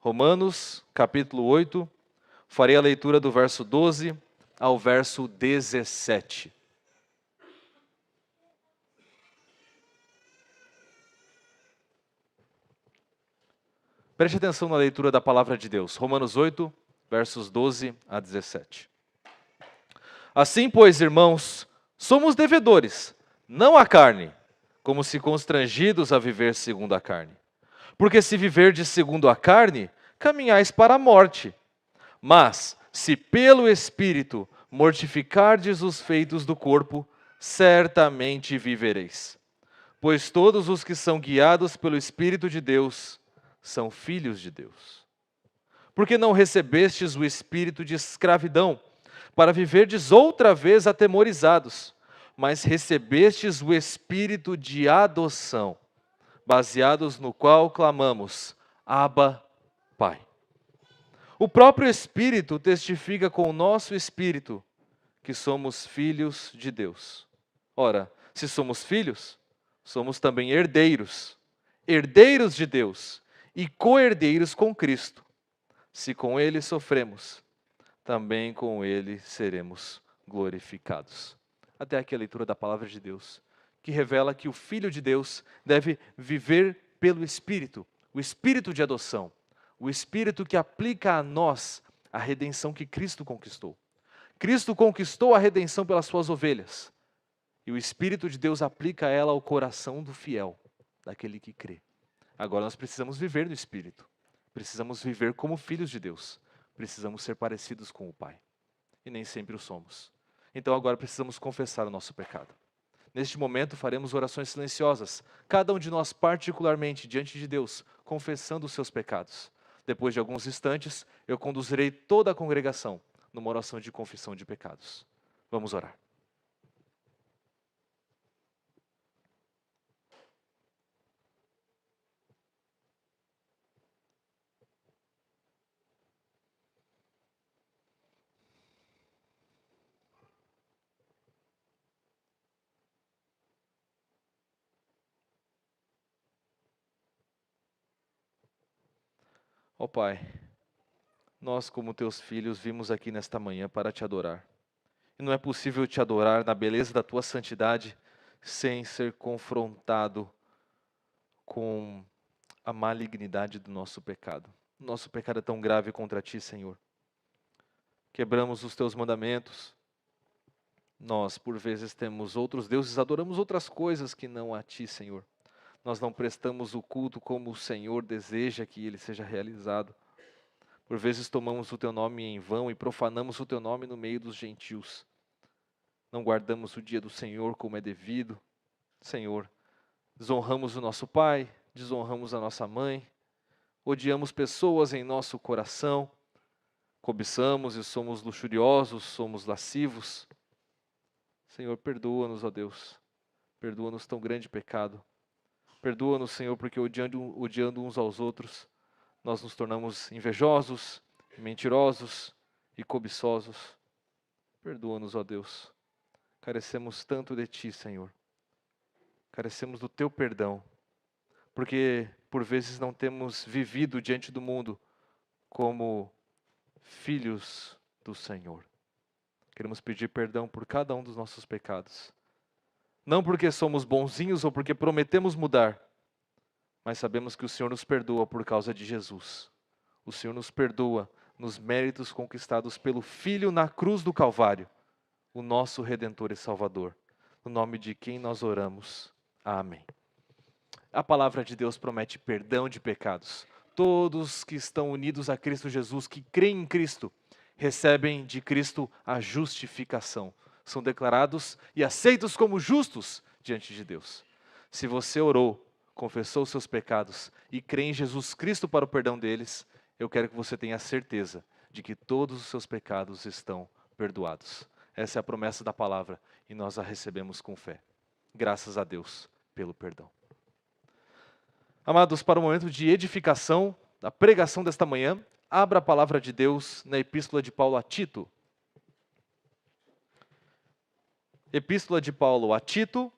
Romanos, capítulo 8, farei a leitura do verso 12 ao verso 17. Preste atenção na leitura da palavra de Deus. Romanos 8, versos 12 a 17. Assim, pois, irmãos, somos devedores, não à carne, como se constrangidos a viver segundo a carne. Porque se viverdes segundo a carne, caminhais para a morte. Mas, se pelo Espírito mortificardes os feitos do corpo, certamente vivereis. Pois todos os que são guiados pelo Espírito de Deus são filhos de Deus. Porque não recebestes o espírito de escravidão, para viverdes outra vez atemorizados, mas recebestes o espírito de adoção, baseados no qual clamamos, Abba, Pai. O próprio Espírito testifica com o nosso espírito que somos filhos de Deus. Ora, se somos filhos, somos também herdeiros, herdeiros de Deus e co-herdeiros com Cristo. Se com Ele sofremos, também com Ele seremos glorificados. Até aqui a leitura da palavra de Deus, que revela que o Filho de Deus deve viver pelo Espírito, o Espírito de adoção, o Espírito que aplica a nós a redenção que Cristo conquistou. Cristo conquistou a redenção pelas suas ovelhas, e o Espírito de Deus aplica ela ao coração do fiel, daquele que crê. Agora nós precisamos viver no Espírito, precisamos viver como filhos de Deus, precisamos ser parecidos com o Pai, e nem sempre o somos. Então agora precisamos confessar o nosso pecado. Neste momento faremos orações silenciosas, cada um de nós particularmente diante de Deus, confessando os seus pecados. Depois de alguns instantes, eu conduzirei toda a congregação numa oração de confissão de pecados. Vamos orar. Ó Pai, nós como teus filhos vimos aqui nesta manhã para te adorar. E não é possível te adorar na beleza da tua santidade sem ser confrontado com a malignidade do nosso pecado. Nosso pecado é tão grave contra ti, Senhor. Quebramos os teus mandamentos. Nós, por vezes, temos outros deuses, adoramos outras coisas que não a ti, Senhor. Nós não prestamos o culto como o Senhor deseja que ele seja realizado. Por vezes tomamos o teu nome em vão e profanamos o teu nome no meio dos gentios. Não guardamos o dia do Senhor como é devido. Senhor, desonramos o nosso pai, desonramos a nossa mãe, odiamos pessoas em nosso coração, cobiçamos e somos luxuriosos, somos lascivos. Senhor, perdoa-nos, ó Deus, perdoa-nos tão grande pecado. Perdoa-nos, Senhor, porque odiando uns aos outros, nós nos tornamos invejosos, mentirosos e cobiçosos. Perdoa-nos, ó Deus. Carecemos tanto de Ti, Senhor. Carecemos do Teu perdão, porque por vezes não temos vivido diante do mundo como filhos do Senhor. Queremos pedir perdão por cada um dos nossos pecados. Não porque somos bonzinhos ou porque prometemos mudar, mas sabemos que o Senhor nos perdoa por causa de Jesus. O Senhor nos perdoa nos méritos conquistados pelo Filho na cruz do Calvário, o nosso Redentor e Salvador. No nome de quem nós oramos. Amém. A palavra de Deus promete perdão de pecados. Todos que estão unidos a Cristo Jesus, que creem em Cristo, recebem de Cristo a justificação. São declarados e aceitos como justos diante de Deus. Se você orou, confessou os seus pecados e crê em Jesus Cristo para o perdão deles, eu quero que você tenha certeza de que todos os seus pecados estão perdoados. Essa é a promessa da palavra e nós a recebemos com fé. Graças a Deus pelo perdão. Amados, para o momento de edificação, da pregação desta manhã, abra a palavra de Deus na Epístola de Paulo a Tito. Epístola de Paulo a Tito,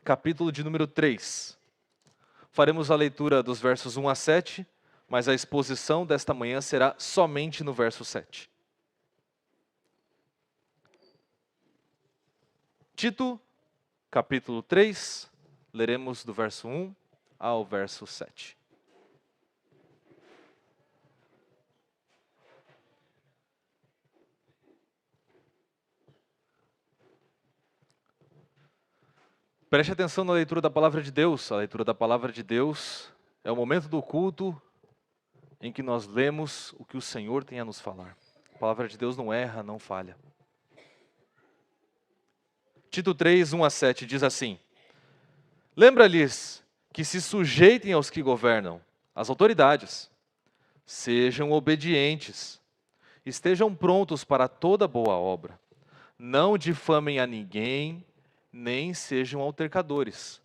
capítulo de número 3. Faremos a leitura dos versos 1 a 7, mas a exposição desta manhã será somente no verso 7. Tito, capítulo 3, leremos do verso 1 ao verso 7. Preste atenção na leitura da palavra de Deus. A leitura da palavra de Deus é o momento do culto em que nós lemos o que o Senhor tem a nos falar. A palavra de Deus não erra, não falha. Tito 3, 1 a 7 diz assim: Lembra-lhes que se sujeitem aos que governam, às autoridades, sejam obedientes, estejam prontos para toda boa obra, não difamem a ninguém, nem sejam altercadores,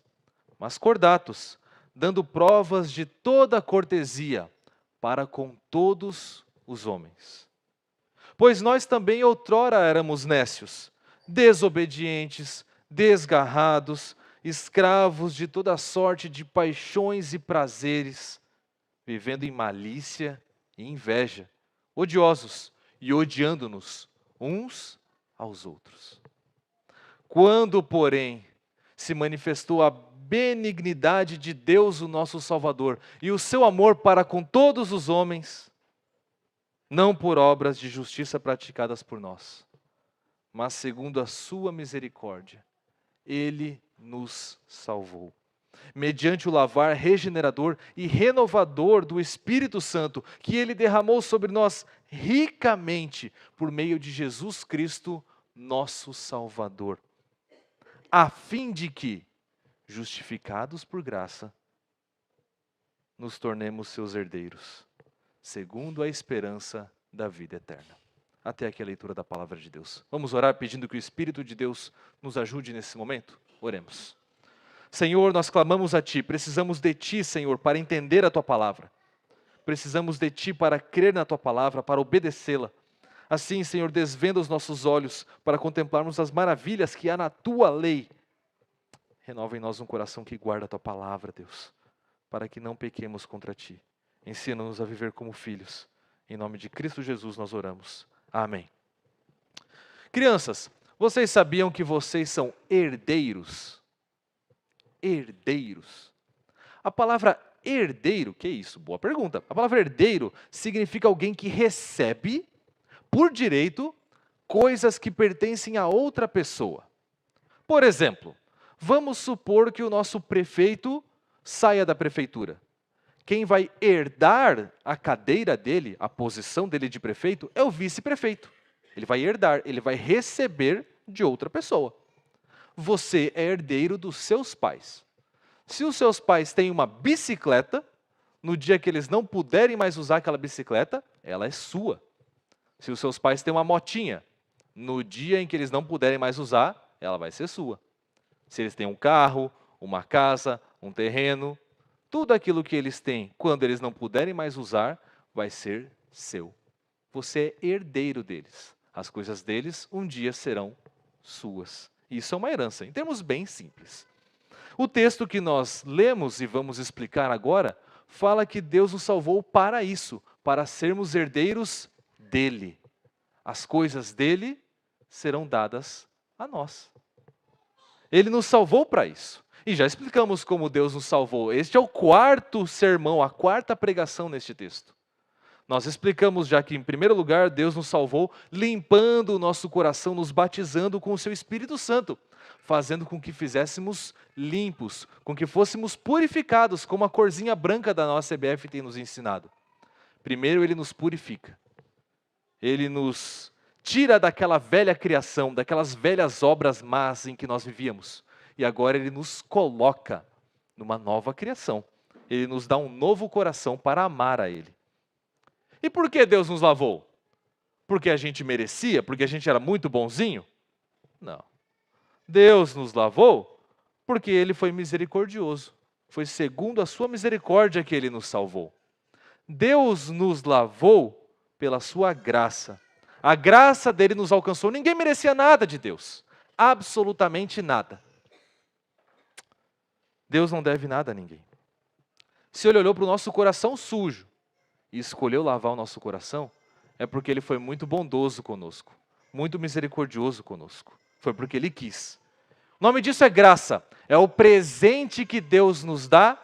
mas cordatos, dando provas de toda cortesia para com todos os homens. Pois nós também outrora éramos nécios, desobedientes, desgarrados, escravos de toda sorte de paixões e prazeres, vivendo em malícia e inveja, odiosos e odiando-nos uns aos outros. Quando, porém, se manifestou a benignidade de Deus, o nosso Salvador, e o seu amor para com todos os homens, não por obras de justiça praticadas por nós, mas segundo a sua misericórdia, Ele nos salvou, mediante o lavar regenerador e renovador do Espírito Santo, que Ele derramou sobre nós ricamente por meio de Jesus Cristo, nosso Salvador, a fim de que, justificados por graça, nos tornemos seus herdeiros, segundo a esperança da vida eterna. Até aqui a leitura da palavra de Deus. Vamos orar pedindo que o Espírito de Deus nos ajude nesse momento? Oremos. Senhor, nós clamamos a Ti, precisamos de Ti, Senhor, para entender a Tua palavra. Precisamos de Ti para crer na Tua palavra, para obedecê-la. Assim, Senhor, desvenda os nossos olhos para contemplarmos as maravilhas que há na Tua lei. Renova em nós um coração que guarda a Tua palavra, Deus, para que não pequemos contra Ti. Ensina-nos a viver como filhos. Em nome de Cristo Jesus nós oramos. Amém. Crianças, vocês sabiam que vocês são herdeiros? Herdeiros. A palavra herdeiro, que é isso? Boa pergunta. A palavra herdeiro significa alguém que recebe, por direito, coisas que pertencem a outra pessoa. Por exemplo, vamos supor que o nosso prefeito saia da prefeitura. Quem vai herdar a cadeira dele, a posição dele de prefeito, é o vice-prefeito. Ele vai herdar, ele vai receber de outra pessoa. Você é herdeiro dos seus pais. Se os seus pais têm uma bicicleta, no dia que eles não puderem mais usar aquela bicicleta, ela é sua. Se os seus pais têm uma motinha, no dia em que eles não puderem mais usar, ela vai ser sua. Se eles têm um carro, uma casa, um terreno, tudo aquilo que eles têm, quando eles não puderem mais usar, vai ser seu. Você é herdeiro deles. As coisas deles um dia serão suas. Isso é uma herança, em termos bem simples. O texto que nós lemos e vamos explicar agora, fala que Deus nos salvou para isso, para sermos herdeiros dele. As coisas dele serão dadas a nós. Ele nos salvou para isso. E já explicamos como Deus nos salvou. Este é o quarto sermão, a quarta pregação neste texto. Nós explicamos já que, em primeiro lugar, Deus nos salvou limpando o nosso coração, nos batizando com o seu Espírito Santo, fazendo com que fizéssemos limpos, com que fôssemos purificados, como a corzinha branca da nossa CBF tem nos ensinado. Primeiro, Ele nos purifica. Ele nos tira daquela velha criação, daquelas velhas obras más em que nós vivíamos. E agora Ele nos coloca numa nova criação. Ele nos dá um novo coração para amar a Ele. E por que Deus nos lavou? Porque a gente merecia? Porque a gente era muito bonzinho? Não. Deus nos lavou porque Ele foi misericordioso. Foi segundo a sua misericórdia que Ele nos salvou. Deus nos lavou pela sua graça. A graça dele nos alcançou. Ninguém merecia nada de Deus. Absolutamente nada. Deus não deve nada a ninguém. Se Ele olhou para o nosso coração sujo, e escolheu lavar o nosso coração, é porque Ele foi muito bondoso conosco, muito misericordioso conosco. Foi porque Ele quis. O nome disso é graça. É o presente que Deus nos dá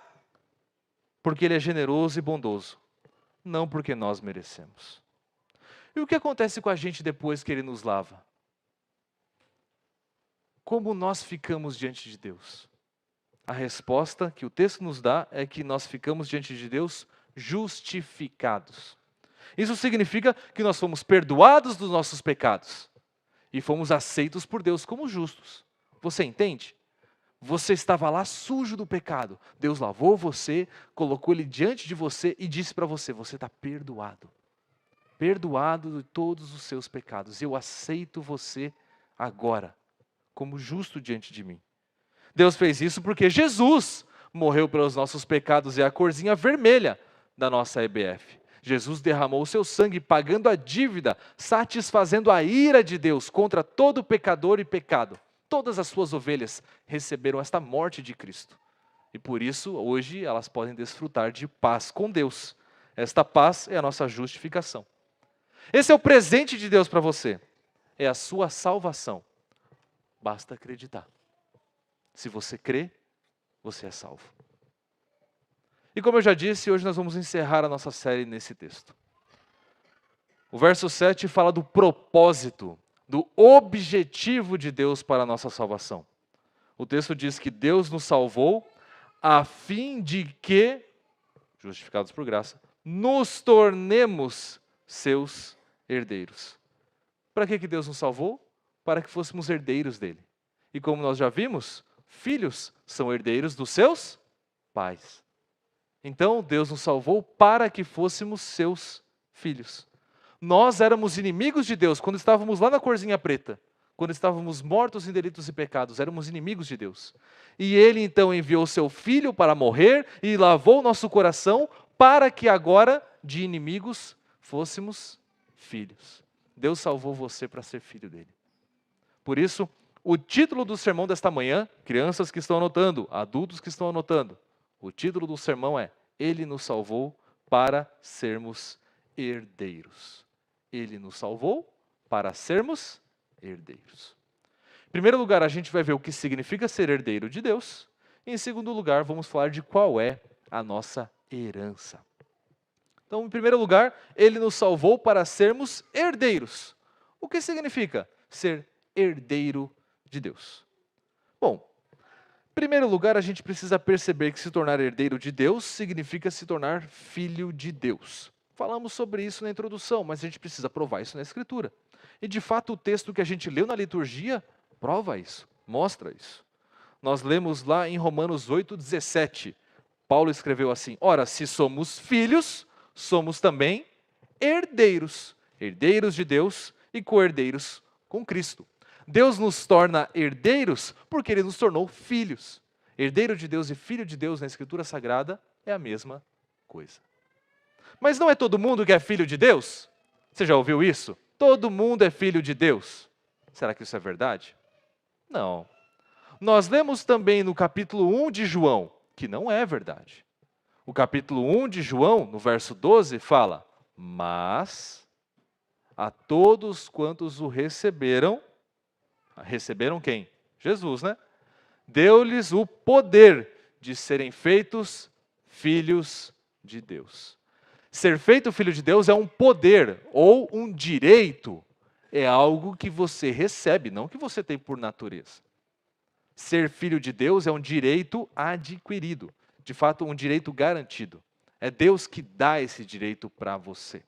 porque Ele é generoso e bondoso, não porque nós merecemos. E o que acontece com a gente depois que Ele nos lava? Como nós ficamos diante de Deus? A resposta que o texto nos dá é que nós ficamos diante de Deus justificados. Isso significa que nós fomos perdoados dos nossos pecados e fomos aceitos por Deus como justos. Você entende? Você estava lá sujo do pecado. Deus lavou você, colocou Ele diante de você e disse para você: você está perdoado. Perdoado de todos os seus pecados. Eu aceito você agora como justo diante de mim. Deus fez isso porque Jesus morreu pelos nossos pecados, é a corzinha vermelha da nossa EBF. Jesus derramou o seu sangue pagando a dívida, satisfazendo a ira de Deus contra todo pecador e pecado. Todas as suas ovelhas receberam esta morte de Cristo. E por isso, hoje, elas podem desfrutar de paz com Deus. Esta paz é a nossa justificação. Esse é o presente de Deus para você. É a sua salvação. Basta acreditar. Se você crê, você é salvo. E como eu já disse, hoje nós vamos encerrar a nossa série nesse texto. O verso 7 fala do propósito, do objetivo de Deus para a nossa salvação. O texto diz que Deus nos salvou a fim de que, justificados por graça, nos tornemos seus herdeiros. Para que Deus nos salvou? Para que fôssemos herdeiros dele. E como nós já vimos, filhos são herdeiros dos seus pais. Então, Deus nos salvou para que fôssemos seus filhos. Nós éramos inimigos de Deus quando estávamos lá na corzinha preta. Quando estávamos mortos em delitos e pecados, éramos inimigos de Deus. E Ele então enviou seu Filho para morrer e lavou nosso coração para que agora, de inimigos, fôssemos filhos. Deus salvou você para ser filho dele. Por isso, o título do sermão desta manhã, crianças que estão anotando, adultos que estão anotando, o título do sermão é: Ele nos salvou para sermos herdeiros. Ele nos salvou para sermos herdeiros. Em primeiro lugar, a gente vai ver o que significa ser herdeiro de Deus. E em segundo lugar, vamos falar de qual é a nossa herança. Então, em primeiro lugar, Ele nos salvou para sermos herdeiros. O que significa ser herdeiro de Deus? Bom, em primeiro lugar, a gente precisa perceber que se tornar herdeiro de Deus significa se tornar filho de Deus. Falamos sobre isso na introdução, mas a gente precisa provar isso na Escritura. E de fato o texto que a gente leu na liturgia prova isso, mostra isso. Nós lemos lá em Romanos 8,17. Paulo escreveu assim: ora, se somos filhos, somos também herdeiros. Herdeiros de Deus e co-herdeiros com Cristo. Deus nos torna herdeiros porque Ele nos tornou filhos. Herdeiro de Deus e filho de Deus na Escritura Sagrada é a mesma coisa. Mas não é todo mundo que é filho de Deus? Você já ouviu isso? Todo mundo é filho de Deus. Será que isso é verdade? Não. Nós lemos também no capítulo 1 de João que não é verdade. O capítulo 1 de João, no verso 12, fala: mas a todos quantos o receberam quem? Jesus, né? Deu-lhes o poder de serem feitos filhos de Deus. Ser feito filho de Deus é um poder ou um direito. É algo que você recebe, não que você tem por natureza. Ser filho de Deus é um direito adquirido. De fato, um direito garantido. É Deus que dá esse direito para você.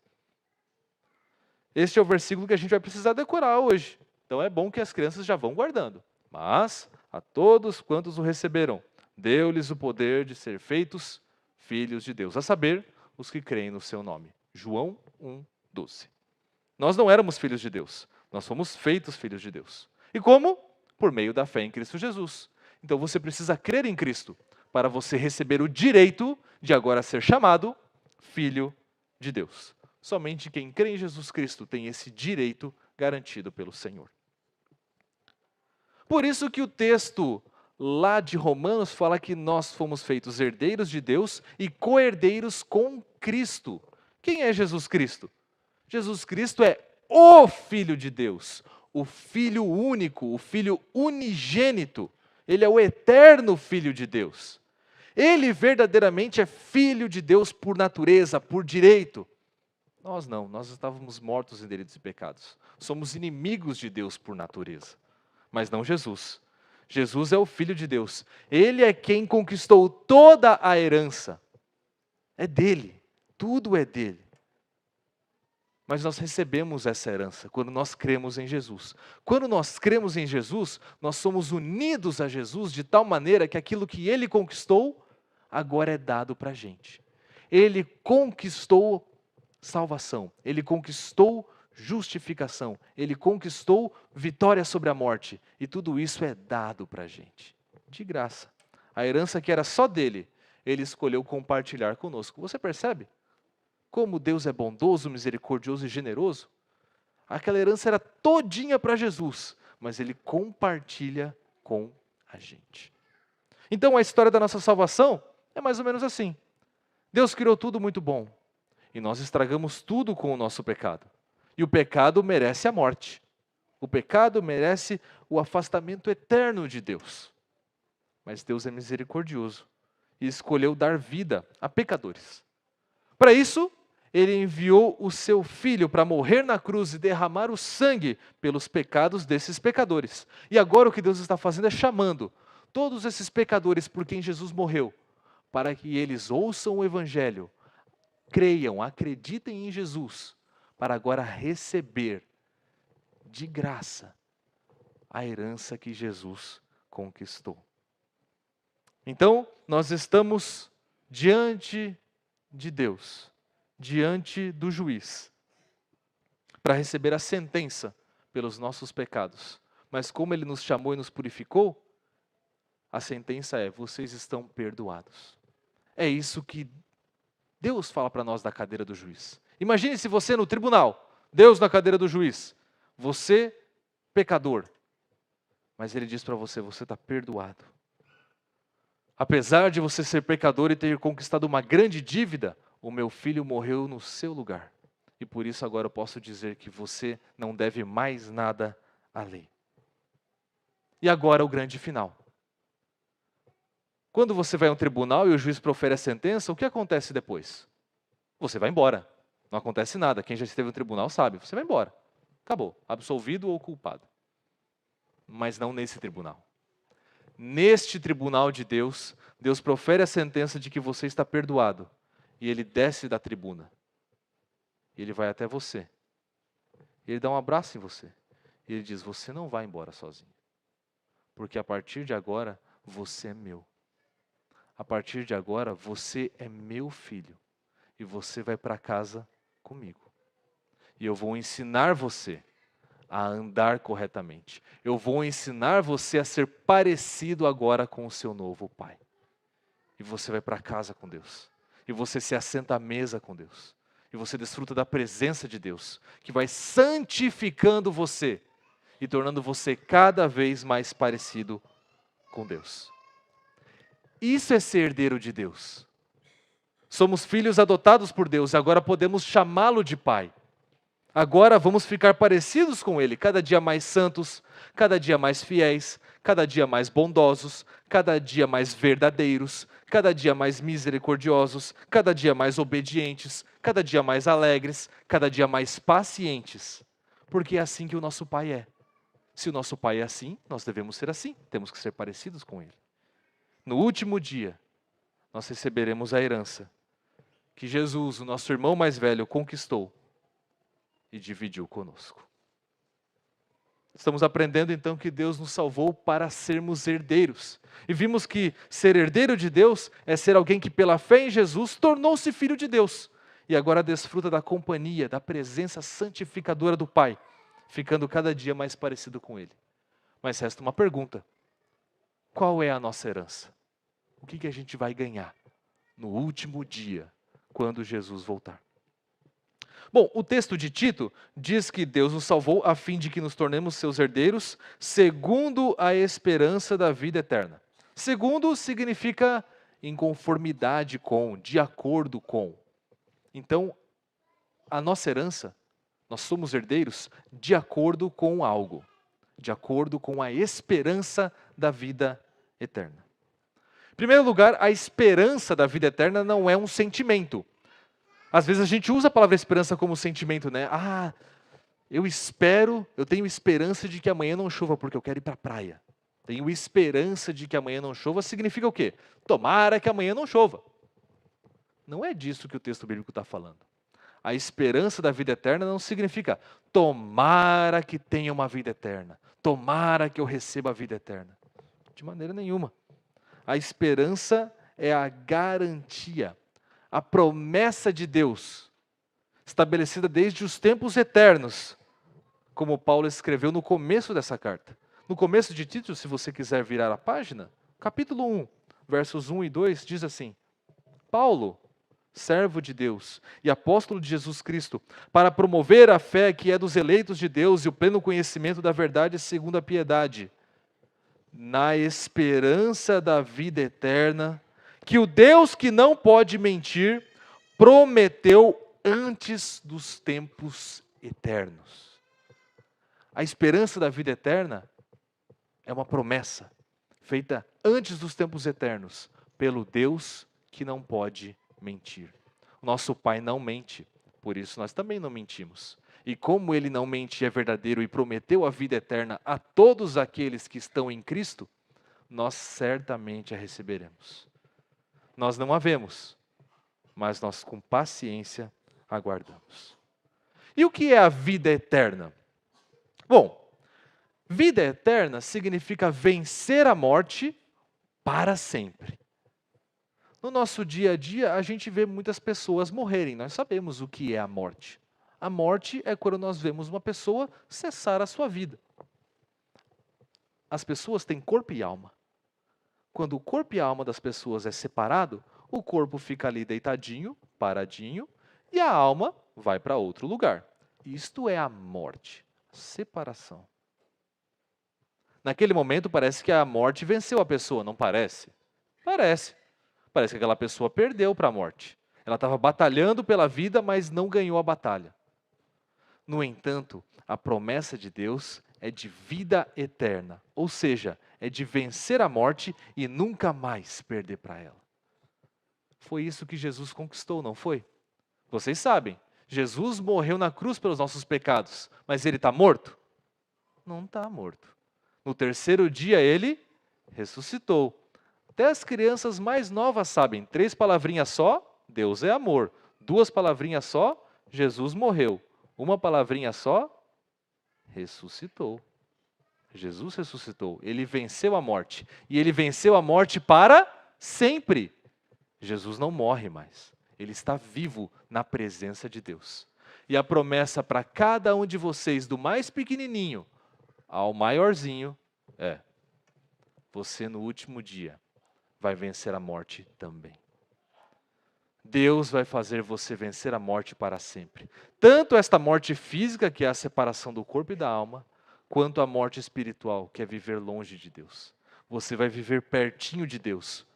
Este é o versículo que a gente vai precisar decorar hoje. Então é bom que as crianças já vão guardando. Mas a todos quantos o receberam, deu-lhes o poder de ser feitos filhos de Deus. A saber, os que creem no seu nome. João 1:12. Nós não éramos filhos de Deus. Nós fomos feitos filhos de Deus. E como? Por meio da fé em Cristo Jesus. Então você precisa crer em Cristo para você receber o direito de agora ser chamado filho de Deus. Somente quem crê em Jesus Cristo tem esse direito garantido pelo Senhor. Por isso que o texto lá de Romanos fala que nós fomos feitos herdeiros de Deus e co-herdeiros com Cristo. Quem é Jesus Cristo? Jesus Cristo é o Filho de Deus, o Filho único, o Filho unigênito. Ele é o eterno Filho de Deus. Ele verdadeiramente é Filho de Deus por natureza, por direito. Nós não, nós estávamos mortos em delitos e pecados. Somos inimigos de Deus por natureza, mas não Jesus. Jesus é o Filho de Deus. Ele é quem conquistou toda a herança. É dele, tudo é dele. Mas nós recebemos essa herança quando nós cremos em Jesus. Quando nós cremos em Jesus, nós somos unidos a Jesus de tal maneira que aquilo que Ele conquistou, agora é dado para a gente. Ele conquistou salvação, Ele conquistou justificação, Ele conquistou vitória sobre a morte. E tudo isso é dado para a gente, de graça. A herança que era só dele, Ele escolheu compartilhar conosco. Você percebe? Como Deus é bondoso, misericordioso e generoso. Aquela herança era todinha para Jesus, mas Ele compartilha com a gente. Então a história da nossa salvação é mais ou menos assim. Deus criou tudo muito bom, e nós estragamos tudo com o nosso pecado. E o pecado merece a morte. O pecado merece o afastamento eterno de Deus. Mas Deus é misericordioso e escolheu dar vida a pecadores. Para isso, Ele enviou o seu Filho para morrer na cruz e derramar o sangue pelos pecados desses pecadores. E agora o que Deus está fazendo é chamando todos esses pecadores por quem Jesus morreu, para que eles ouçam o Evangelho, creiam, acreditem em Jesus, para agora receber de graça a herança que Jesus conquistou. Então, nós estamos diante de Deus, diante do juiz, para receber a sentença pelos nossos pecados. Mas como Ele nos chamou e nos purificou, a sentença é: vocês estão perdoados. É isso que Deus fala para nós da cadeira do juiz. Imagine se você no tribunal, Deus na cadeira do juiz, você pecador, mas Ele diz para você: você está perdoado. Apesar de você ser pecador e ter conquistado uma grande dívida, o meu filho morreu no seu lugar. E por isso agora eu posso dizer que você não deve mais nada à lei. E agora o grande final. Quando você vai a um tribunal e o juiz profere a sentença, o que acontece depois? Você vai embora. Não acontece nada. Quem já esteve no tribunal sabe. Você vai embora. Acabou. Absolvido ou culpado. Mas não nesse tribunal. Neste tribunal de Deus, Deus profere a sentença de que você está perdoado. E Ele desce da tribuna. E Ele vai até você. E Ele dá um abraço em você. E Ele diz: você não vai embora sozinho. Porque a partir de agora, você é meu. A partir de agora, você é meu filho. E você vai para casa comigo. E eu vou ensinar você a andar corretamente. Eu vou ensinar você a ser parecido agora com o seu novo pai. E você vai para casa com Deus. E você se assenta à mesa com Deus. E você desfruta da presença de Deus, que vai santificando você e tornando você cada vez mais parecido com Deus. Isso é ser herdeiro de Deus. Somos filhos adotados por Deus e agora podemos chamá-lo de pai. Agora vamos ficar parecidos com Ele, cada dia mais santos, cada dia mais fiéis, cada dia mais bondosos, cada dia mais verdadeiros, cada dia mais misericordiosos, cada dia mais obedientes, cada dia mais alegres, cada dia mais pacientes. Porque é assim que o nosso Pai é. Se o nosso Pai é assim, nós devemos ser assim, temos que ser parecidos com Ele. No último dia, nós receberemos a herança que Jesus, o nosso irmão mais velho, conquistou e dividiu conosco. Estamos aprendendo então que Deus nos salvou para sermos herdeiros. E vimos que ser herdeiro de Deus é ser alguém que pela fé em Jesus tornou-se filho de Deus. E agora desfruta da companhia, da presença santificadora do Pai, ficando cada dia mais parecido com Ele. Mas resta uma pergunta: qual é a nossa herança? O que a gente vai ganhar no último dia, quando Jesus voltar? Bom, o texto de Tito diz que Deus nos salvou a fim de que nos tornemos seus herdeiros, segundo a esperança da vida eterna. Segundo significa em conformidade com, de acordo com. Então, a nossa herança, nós somos herdeiros de acordo com algo, de acordo com a esperança da vida eterna. Em primeiro lugar, a esperança da vida eterna não é um sentimento. Às vezes a gente usa a palavra esperança como sentimento, né? Ah, eu tenho esperança de que amanhã não chova porque eu quero ir para a praia. Tenho esperança de que amanhã não chova significa o quê? Tomara que amanhã não chova. Não é disso que o texto bíblico está falando. A esperança da vida eterna não significa tomara que tenha uma vida eterna, tomara que eu receba a vida eterna. De maneira nenhuma. A esperança é a garantia, a promessa de Deus, estabelecida desde os tempos eternos, como Paulo escreveu no começo dessa carta. No começo de Tito, se você quiser virar a página, capítulo 1, versos 1 e 2, diz assim: Paulo, servo de Deus e apóstolo de Jesus Cristo, para promover a fé que é dos eleitos de Deus e o pleno conhecimento da verdade segundo a piedade, na esperança da vida eterna, que o Deus que não pode mentir, prometeu antes dos tempos eternos. A esperança da vida eterna é uma promessa feita antes dos tempos eternos, pelo Deus que não pode mentir. Nosso Pai não mente, por isso nós também não mentimos. E como Ele não mente e é verdadeiro e prometeu a vida eterna a todos aqueles que estão em Cristo, nós certamente a receberemos. Nós não a vemos, mas nós com paciência aguardamos. E o que é a vida eterna? Bom, vida eterna significa vencer a morte para sempre. No nosso dia a dia, a gente vê muitas pessoas morrerem. Nós sabemos o que é a morte. A morte é quando nós vemos uma pessoa cessar a sua vida. As pessoas têm corpo e alma. Quando o corpo e a alma das pessoas é separado, o corpo fica ali deitadinho, paradinho, e a alma vai para outro lugar. Isto é a morte, separação. Naquele momento parece que a morte venceu a pessoa, não parece? Parece. Parece que aquela pessoa perdeu para a morte. Ela estava batalhando pela vida, mas não ganhou a batalha. No entanto, a promessa de Deus é de vida eterna, ou seja, é de vencer a morte e nunca mais perder para ela. Foi isso que Jesus conquistou, não foi? Vocês sabem, Jesus morreu na cruz pelos nossos pecados, mas ele está morto? Não está morto. No terceiro dia ele ressuscitou. Até as crianças mais novas sabem, 3 palavrinhas só, Deus é amor. 2 palavrinhas só, Jesus morreu. 1 palavrinha só, ressuscitou. Jesus ressuscitou. Ele venceu a morte. E ele venceu a morte para sempre. Jesus não morre mais. Ele está vivo na presença de Deus. E a promessa para cada um de vocês, do mais pequenininho ao maiorzinho, é: você no último dia vai vencer a morte também. Deus vai fazer você vencer a morte para sempre. Tanto esta morte física, que é a separação do corpo e da alma, quanto a morte espiritual, que é viver longe de Deus. Você vai viver pertinho de Deus,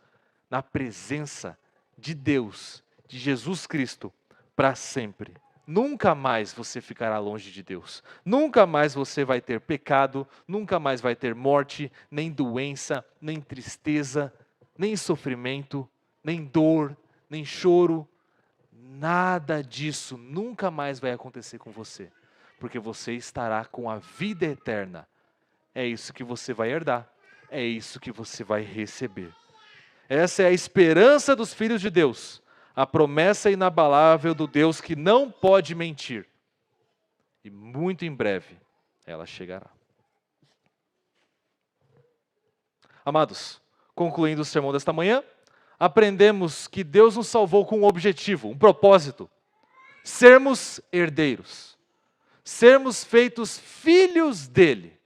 na presença de Deus, de Jesus Cristo, para sempre. Nunca mais você ficará longe de Deus. Nunca mais você vai ter pecado, nunca mais vai ter morte, nem doença, nem tristeza, nem sofrimento, nem dor, nem choro. Nada disso nunca mais vai acontecer com você, porque você estará com a vida eterna. É isso que você vai herdar, é isso que você vai receber. Essa é a esperança dos filhos de Deus, a promessa inabalável do Deus que não pode mentir. E muito em breve ela chegará. Amados, concluindo o sermão desta manhã, aprendemos que Deus nos salvou com um objetivo, um propósito: sermos herdeiros, sermos feitos filhos dele.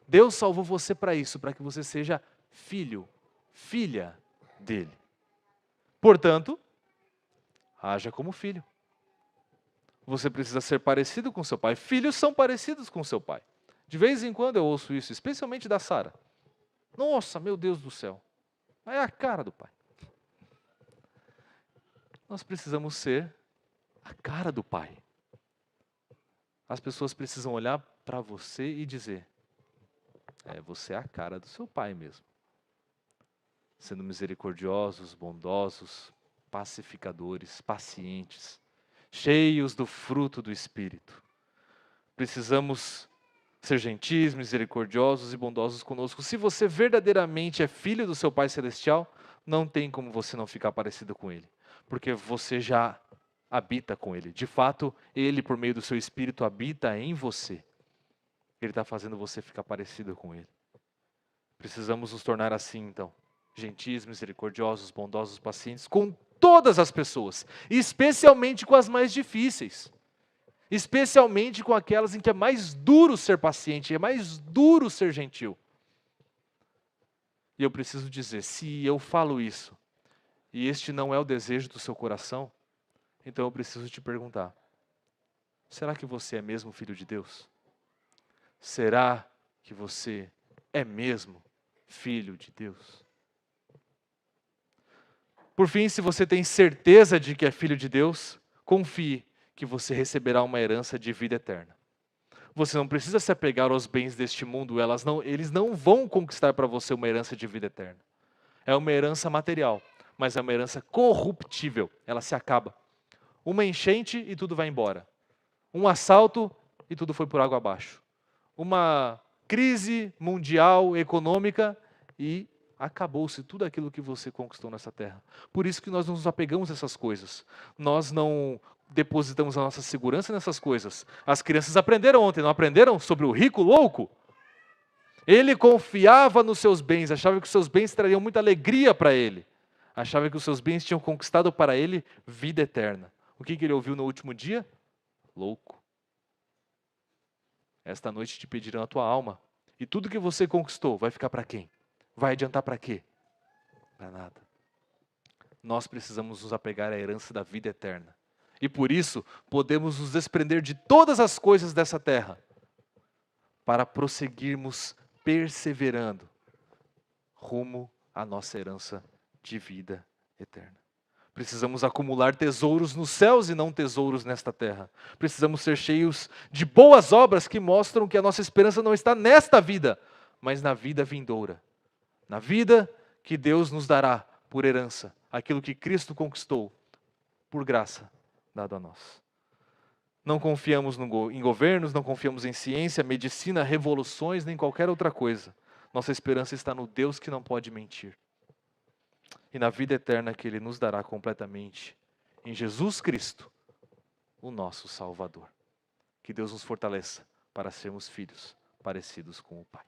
Deus salvou você para isso, para que você seja filho, filha dele. Portanto, haja como filho. Você precisa ser parecido com seu pai. Filhos são parecidos com seu pai. De vez em quando eu ouço isso, especialmente da Sara. Nossa, meu Deus do céu. É a cara do pai. Nós precisamos ser a cara do pai. as pessoas precisam olhar para você e dizer: você é a cara do seu pai mesmo. Sendo misericordiosos, bondosos, pacificadores, pacientes, cheios do fruto do Espírito. Precisamos ser gentis, misericordiosos e bondosos conosco. Se você verdadeiramente é filho do seu Pai Celestial, não tem como você não ficar parecido com Ele, porque você já habita com Ele. De fato, Ele, por meio do seu Espírito, habita em você. Ele está fazendo você ficar parecido com Ele. Precisamos nos tornar assim, então, gentis, misericordiosos, bondosos, pacientes, com todas as pessoas, especialmente com as mais difíceis. Especialmente com aquelas em que é mais duro ser paciente, é mais duro ser gentil. E eu preciso dizer, se eu falo isso, e este não é o desejo do seu coração, então eu preciso te perguntar, será que você é mesmo filho de Deus? Será que você é mesmo filho de Deus? Por fim, se você tem certeza de que é filho de Deus, confie que você receberá uma herança de vida eterna. Você não precisa se apegar aos bens deste mundo, eles não vão conquistar para você uma herança de vida eterna. É uma herança material, mas é uma herança corruptível, ela se acaba. Uma enchente e tudo vai embora. Um assalto e tudo foi por água abaixo. Uma crise mundial, econômica e acabou-se tudo aquilo que você conquistou nessa terra. Por isso que nós não nos apegamos a essas coisas. Nós não depositamos a nossa segurança nessas coisas. As crianças aprenderam ontem, não aprenderam sobre o rico louco? Ele confiava nos seus bens, achava que os seus bens trariam muita alegria para ele. Achava que os seus bens tinham conquistado para ele vida eterna. O que ele ouviu no último dia? Louco. Esta noite te pedirão a tua alma. E tudo que você conquistou vai ficar para quem? Vai adiantar para quê? Para nada. Nós precisamos nos apegar à herança da vida eterna. E por isso, podemos nos desprender de todas as coisas dessa terra, para prosseguirmos perseverando rumo à nossa herança de vida eterna. Precisamos acumular tesouros nos céus e não tesouros nesta terra. Precisamos ser cheios de boas obras que mostram que a nossa esperança não está nesta vida, mas na vida vindoura. Na vida que Deus nos dará por herança, aquilo que Cristo conquistou por graça dado a nós. Não confiamos em governos, não confiamos em ciência, medicina, revoluções, nem qualquer outra coisa. Nossa esperança está no Deus que não pode mentir. E na vida eterna que Ele nos dará completamente, em Jesus Cristo, o nosso Salvador. Que Deus nos fortaleça para sermos filhos parecidos com o Pai.